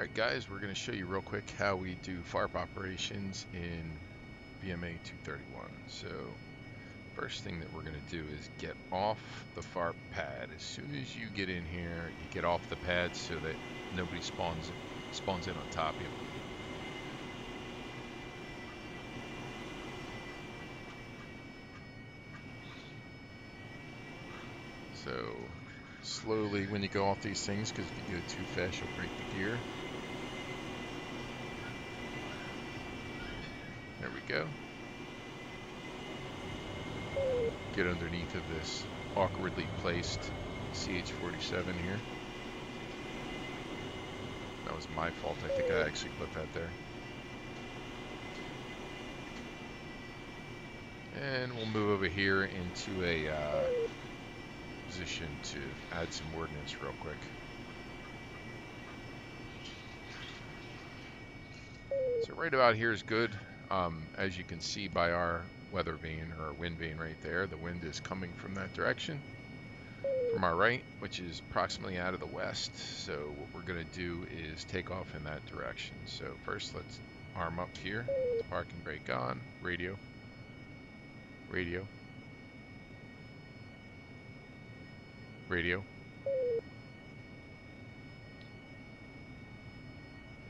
Alright guys, we're going to show you real quick how we do FARP operations in vMA-231. So first thing that we're going to do is get off the FARP pad. As soon as you get in here, you get off the pad so that nobody spawns in on top of you. So slowly when you go off these things, because if you go too fast you'll break the gear. There we go. Get underneath of this awkwardly placed CH-47 here. That was my fault. I think I actually put that there. And we'll move over here into a position to add some ordnance real quick. So right about here is good. As you can see by our weather vane or wind vane right there, the wind is coming from that direction, from our right, which is approximately out of the west. So what we're going to do is take off in that direction. So first let's arm up here, parking brake on, radio, radio, radio.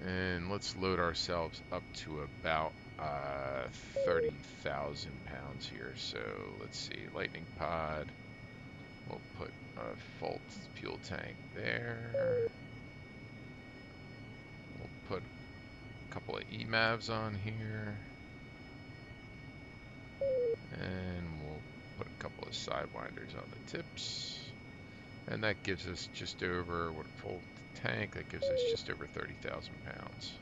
And let's load ourselves up to about 30,000 pounds here. So let's see, lightning pod. We'll put a full fuel tank there. We'll put a couple of EMAVs on here. And we'll put a couple of sidewinders on the tips. And that gives us just over, what, full tank, that gives us just over 30,000 pounds.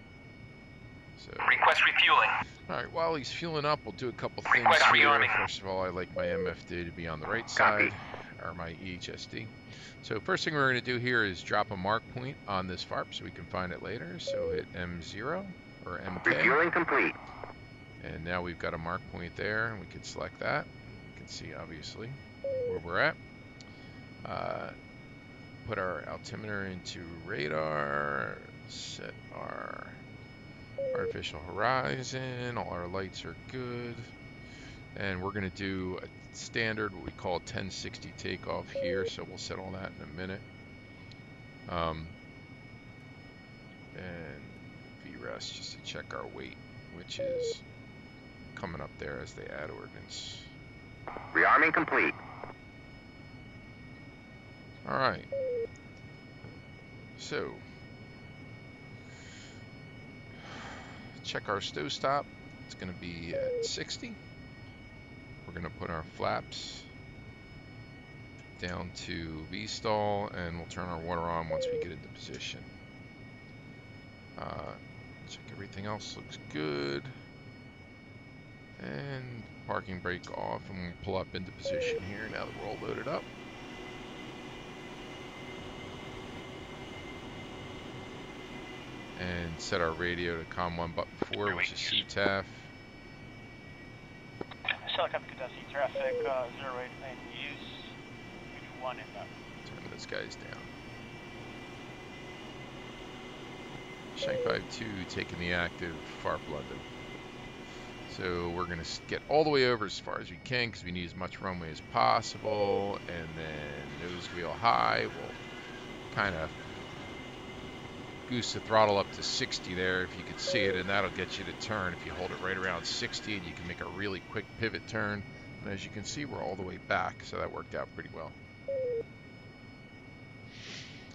So, request refueling. Alright, while he's fueling up, we'll do a couple things here. First of all, I like my MFD to be on the right side, or my EHSD. So first thing we're going to do here is drop a mark point on this FARP so we can find it later. So hit M0 or MK. Refueling complete. And now we've got a mark point there, and we can select that. You can see, obviously, where we're at. Put our altimeter into radar, set our artificial horizon, all our lights are good, and we're going to do a standard, what we call 1060 takeoff here, so we'll set all that in a minute. And VRES just to check our weight, which is coming up there as they add ordnance. Rearming complete. Alright, so check our stow stop. It's going to be at 60. We're going to put our flaps down to V-stall, and we'll turn our water on once we get into position. Check everything else looks good. And parking brake off, and we'll pull up into position here now that we're all loaded up. And set our radio to COM1 button 4, which is CTAF. Helicopter Kentucky traffic, 08 in use. We do 1 inbound. Turn those guys down. Shank 5-2 taking the active FARP London. So we're going to get all the way over as far as we can because we need as much runway as possible. And then nose wheel high. We'll kind of goose the throttle up to 60 there if you could see it, and that'll get you to turn. If you hold it right around 60, and you can make a really quick pivot turn. And as you can see, we're all the way back, so that worked out pretty well.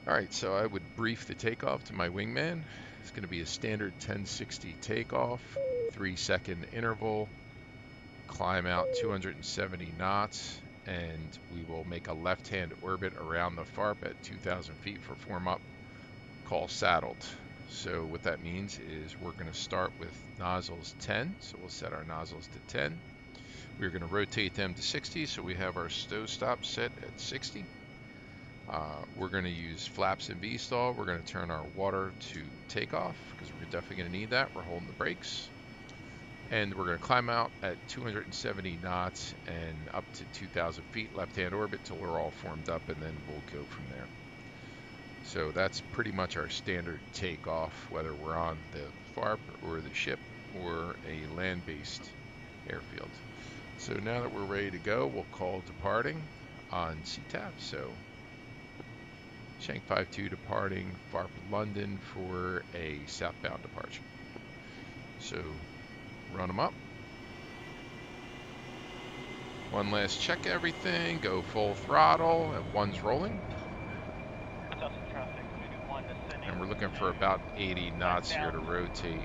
Alright, so I would brief the takeoff to my wingman. It's going to be a standard 1060 takeoff, 3-second interval, climb out 270 knots, and we will make a left-hand orbit around the FARP at 2,000 feet for form up. Call saddled. So what that means is we're going to start with nozzles 10, so we'll set our nozzles to 10. We're going to rotate them to 60, so we have our stow stop set at 60. We're going to use flaps and V-stall. We're going to turn our water to takeoff because we're definitely going to need that. We're holding the brakes. And we're going to climb out at 270 knots and up to 2,000 feet left-hand orbit till we're all formed up, and then we'll go from there. So that's pretty much our standard takeoff, whether we're on the FARP or the ship or a land-based airfield. So now that we're ready to go, we'll call departing on CTAP. So Shank 52 departing FARP London for a southbound departure. So run them up. One last check everything, go full throttle, and one's rolling. And we're looking for about 80 knots here to rotate.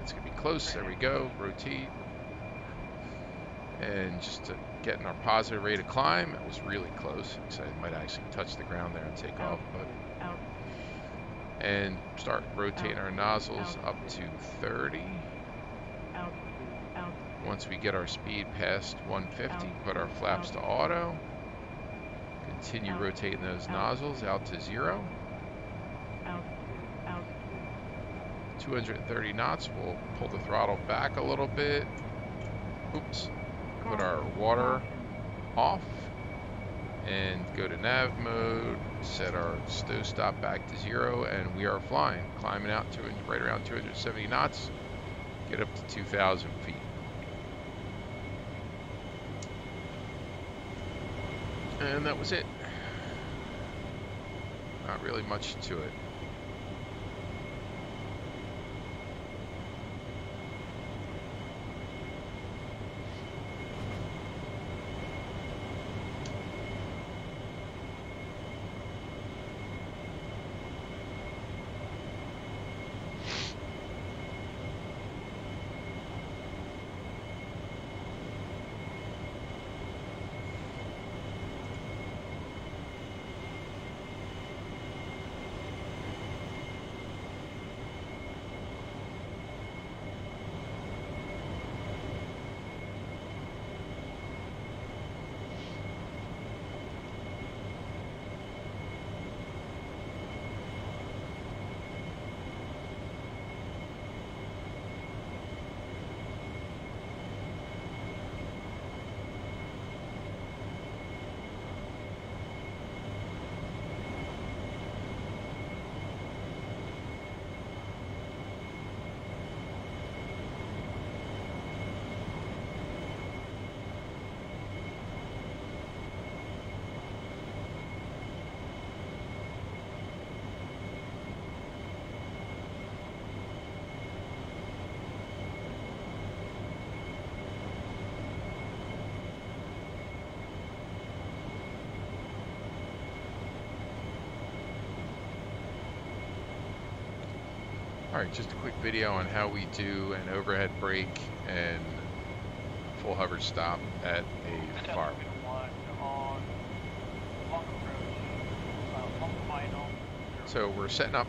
It's gonna be close, there we go, rotate. And just getting our positive rate of climb, it was really close. So I might actually touch the ground there and take off, but. And start rotating our nozzles up to 30. Once we get our speed past 150, put our flaps to auto. Continue rotating those nozzles out to 0. 230 knots, we'll pull the throttle back a little bit. Oops. Put our water off. And go to nav mode, set our stow stop back to 0, and we are flying. Climbing out to right around 270 knots, get up to 2,000 feet. And that was it. Not really much to it. Alright, just a quick video on how we do an overhead brake and full hover stop at a FARP. So we're setting up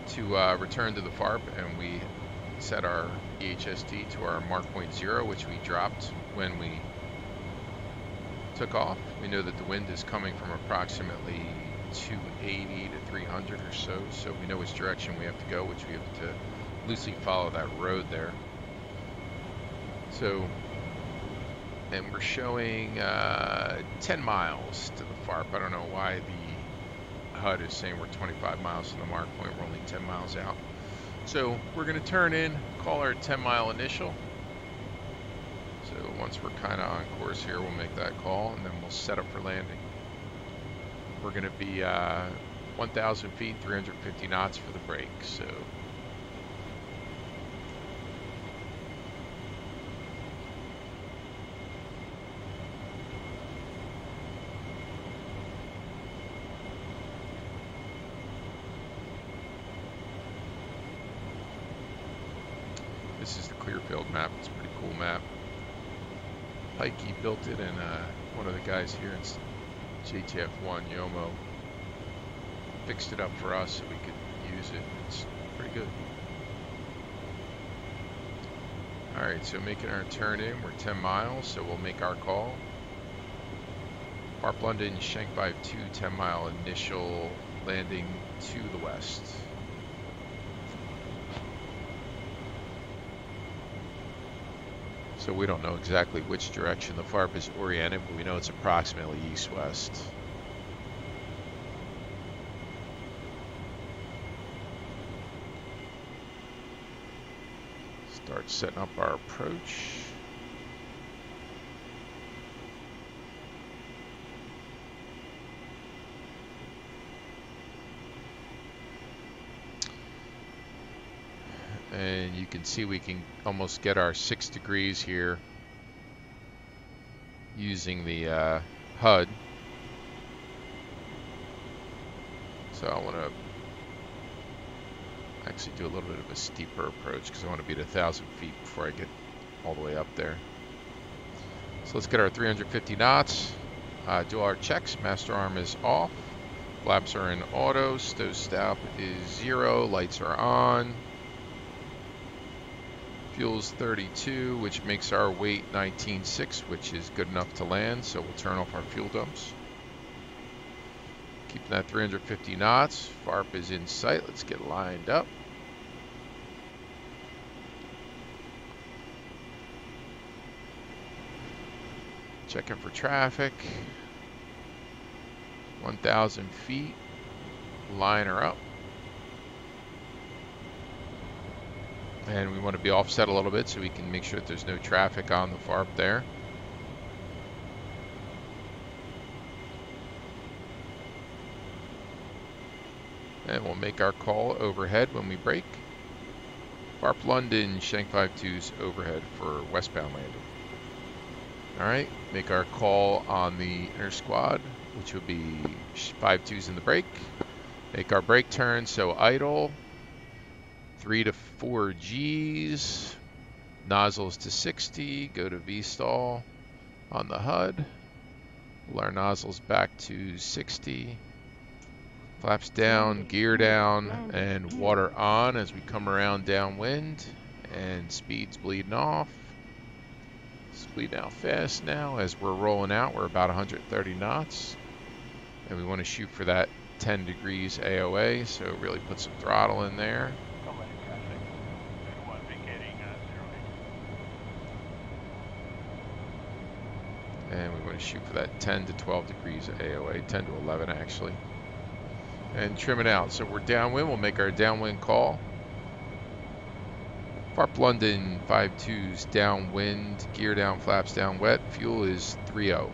to return to the FARP, and we set our EHST to our mark point 0, which we dropped when we took off. We know that the wind is coming from approximately 280 to 300 or so, so we know which direction we have to go, which we have to loosely follow that road there. So, and we're showing 10 miles to the FARP. I don't know why the HUD is saying we're 25 miles from the mark point. We're only 10 miles out. So we're going to turn in, call our 10-mile initial. So once we're kind of on course here, we'll make that call, and then we'll set up for landing. We're going to be 1,000 feet, 350 knots for the brake. So this is the Clearfield map. It's a pretty cool map. Pikey built it, and one of the guys here in JTF1, Yomo, fixed it up for us so we could use it. It's pretty good. Alright, so making our turn in, we're 10 miles, so we'll make our call. FARP London, Shank 52, 10-mile initial landing to the west. So we don't know exactly which direction the FARP is oriented, but we know it's approximately east-west. Start setting up our approach. And you can see we can almost get our 6 degrees here using the HUD. So I want to actually do a little bit of a steeper approach because I want to be at 1,000 feet before I get all the way up there. So let's get our 350 knots. Do our checks. Master arm is off. Flaps are in auto. Stow stop is 0. Lights are on. Fuel's 32, which makes our weight 19.6, which is good enough to land. So we'll turn off our fuel dumps. Keeping that 350 knots. FARP is in sight. Let's get lined up. Checking for traffic. 1,000 feet. Line her up. And we want to be offset a little bit so we can make sure that there's no traffic on the FARP there. And we'll make our call overhead when we brake. FARP London, Shank 52's overhead for westbound landing. Alright, make our call on the inner squad, which will be 52's in the brake. Make our brake turn, so idle. 3 to 4 G's. Nozzles to 60, go to V-stall on the HUD. Pull our nozzles back to 60. Flaps down, gear down, and water on as we come around downwind. And speed's bleeding off. It's bleeding out fast now. As we're rolling out, we're about 130 knots. And we want to shoot for that 10 degrees AOA, so really put some throttle in there. And we want to shoot for that 10 to 12 degrees AOA, 10 to 11 actually. And trim it out. So we're downwind, we'll make our downwind call. FARP London 52's downwind, gear down, flaps down wet, fuel is 3.0.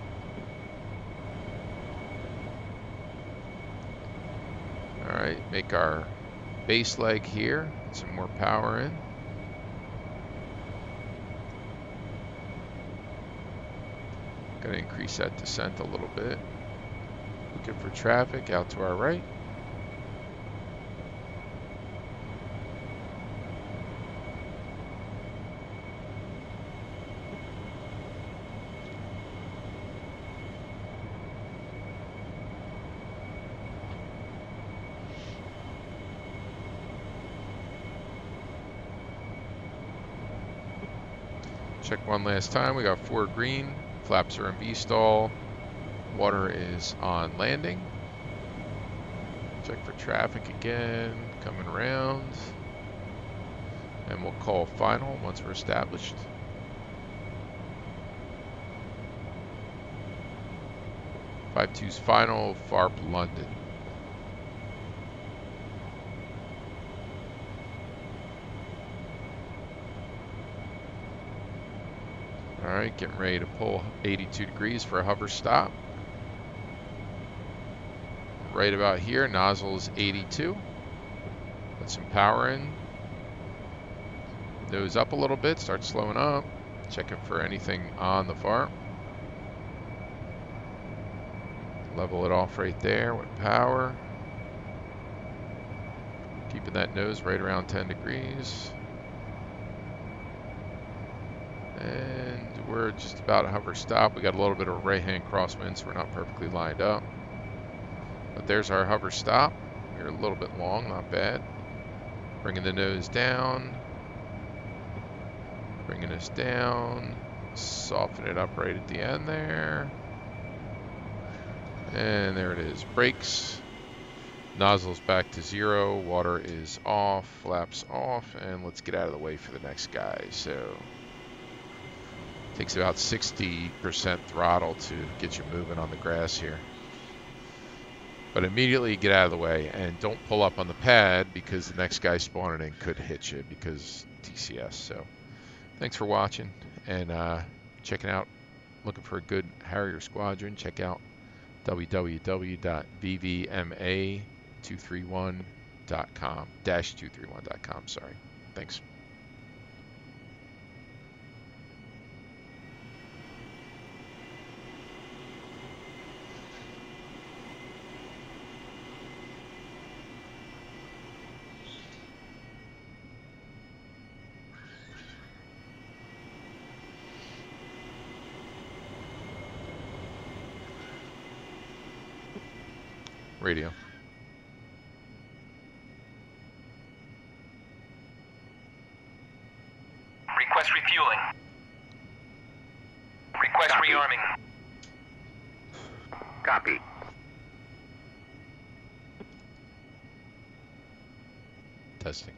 Alright, make our base leg here, get some more power in. Gonna increase that descent a little bit. Looking for traffic out to our right. Check one last time. We got 4 green. Flaps are in V-stall. Water is on landing. Check for traffic again. Coming around. And we'll call final once we're established. (52's final, FARP London. Alright, getting ready to pull 82 degrees for a hover stop. Right about here, nozzle is 82. Put some power in. Nose up a little bit, start slowing up. Checking for anything on the FARP. Level it off right there with power. Keeping that nose right around 10 degrees. And we're just about a hover stop. We got a little bit of right-hand crosswind, so we're not perfectly lined up. But there's our hover stop. We're a little bit long, not bad. Bringing the nose down. Bringing us down. Soften it up right at the end there. And there it is. Brakes. Nozzles back to 0. Water is off. Flaps off. And let's get out of the way for the next guy. So takes about 60% throttle to get you moving on the grass here. But immediately get out of the way and don't pull up on the pad because the next guy spawning in could hit you because TCS. So Thanks for watching and checking out, looking for a good Harrier squadron. Check out www.vVMA-231.com, -231.com, sorry. Thanks. Radio. Request refueling. Request rearming. Copy. Testing.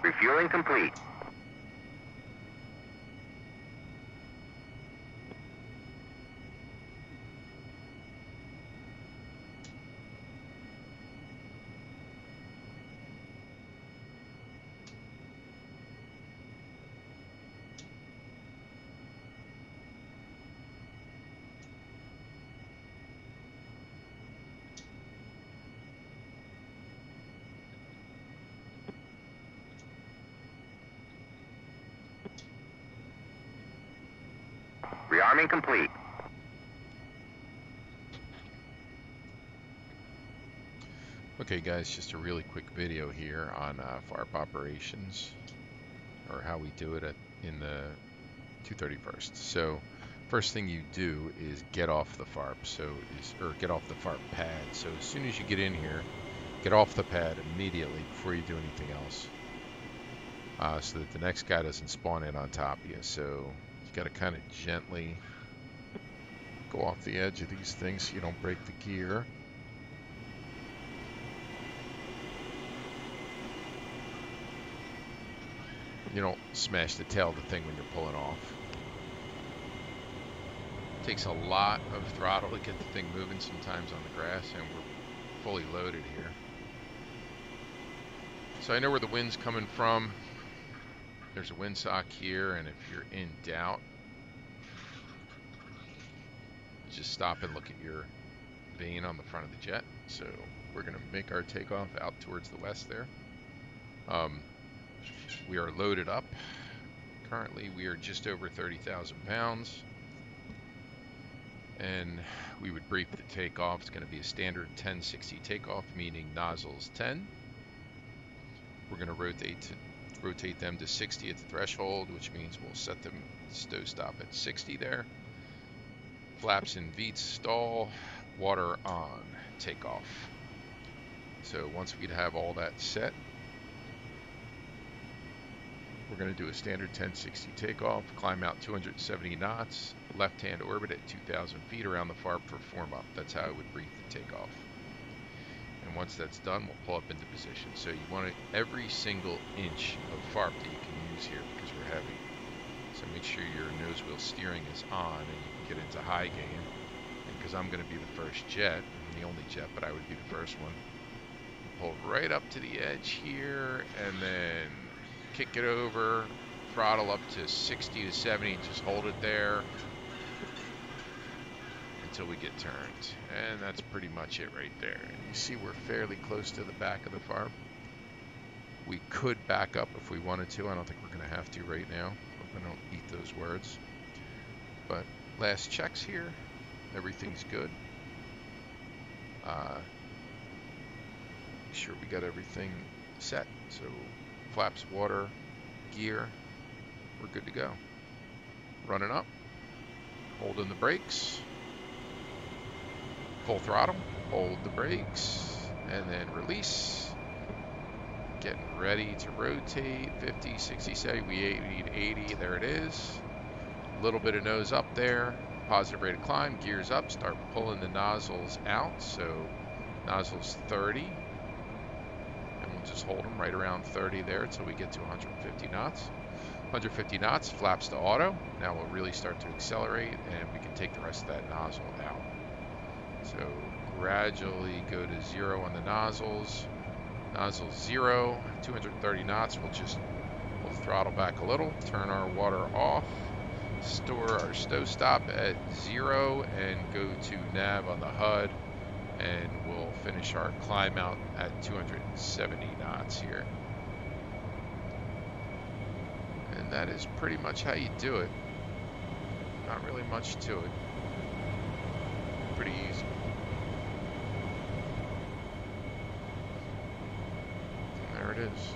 Refueling complete. Rearming complete. Okay guys, just a really quick video here on FARP operations, or how we do it in the 231st. So first thing you do is get off the FARP, or get off the FARP pad. So as soon as you get in here, get off the pad immediately before you do anything else, so that the next guy doesn't spawn in on top of you. So you got to kind of gently go off the edge of these things so you don't break the gear. You don't smash the tail of the thing when you're pulling off. It takes a lot of throttle to get the thing moving sometimes on the grass, and we're fully loaded here. So I know where the wind's coming from. There's a windsock here, and if you're in doubt, just stop and look at your vane on the front of the jet. So we're going to make our takeoff out towards the west there. We are loaded up. Currently we are just over 30,000 pounds, and we would brief the takeoff. It's going to be a standard 1060 takeoff, meaning nozzles 10. We're going to rotate them to 60 at the threshold, which means we'll set them stow stop at 60 there. Flaps in Veets, stall, water on, takeoff. So once we'd have all that set, we're going to do a standard 1060 takeoff, climb out 270 knots, left-hand orbit at 2,000 feet around the FARP for form-up. That's how I would brief the takeoff. And once that's done, we'll pull up into position. So you want every single inch of FARP that you can use here because we're heavy. So make sure your nose wheel steering is on and you can get into high gain. And because I'm going to be the first jet, I'm the only jet, but I would be the first one. Pull right up to the edge here and then kick it over, throttle up to 60 to 70, and just hold it there until we get turned. And that's pretty much it right there. And you see we're fairly close to the back of the FARP. We could back up if we wanted to. I don't think we're going to have to right now. Hope I don't eat those words. But last checks here. Everything's good. Make sure we got everything set. So flaps, water, gear, we're good to go. Running up, holding the brakes, full throttle, hold the brakes, and then release. Getting ready to rotate, 50, 60, 70, we need 80, there it is. A little bit of nose up there, positive rate of climb, gears up, start pulling the nozzles out. So nozzles 30. Just hold them right around 30 there until we get to 150 knots. 150 knots, flaps to auto. Now we'll really start to accelerate and we can take the rest of that nozzle out. So gradually go to 0 on the nozzles. Nozzle 0, 230 knots. We'll throttle back a little, turn our water off, store our stow stop at 0 and go to nav on the HUD. And we'll finish our climb out at 270 knots here. And that is pretty much how you do it. Not really much to it. Pretty easy. And there it is.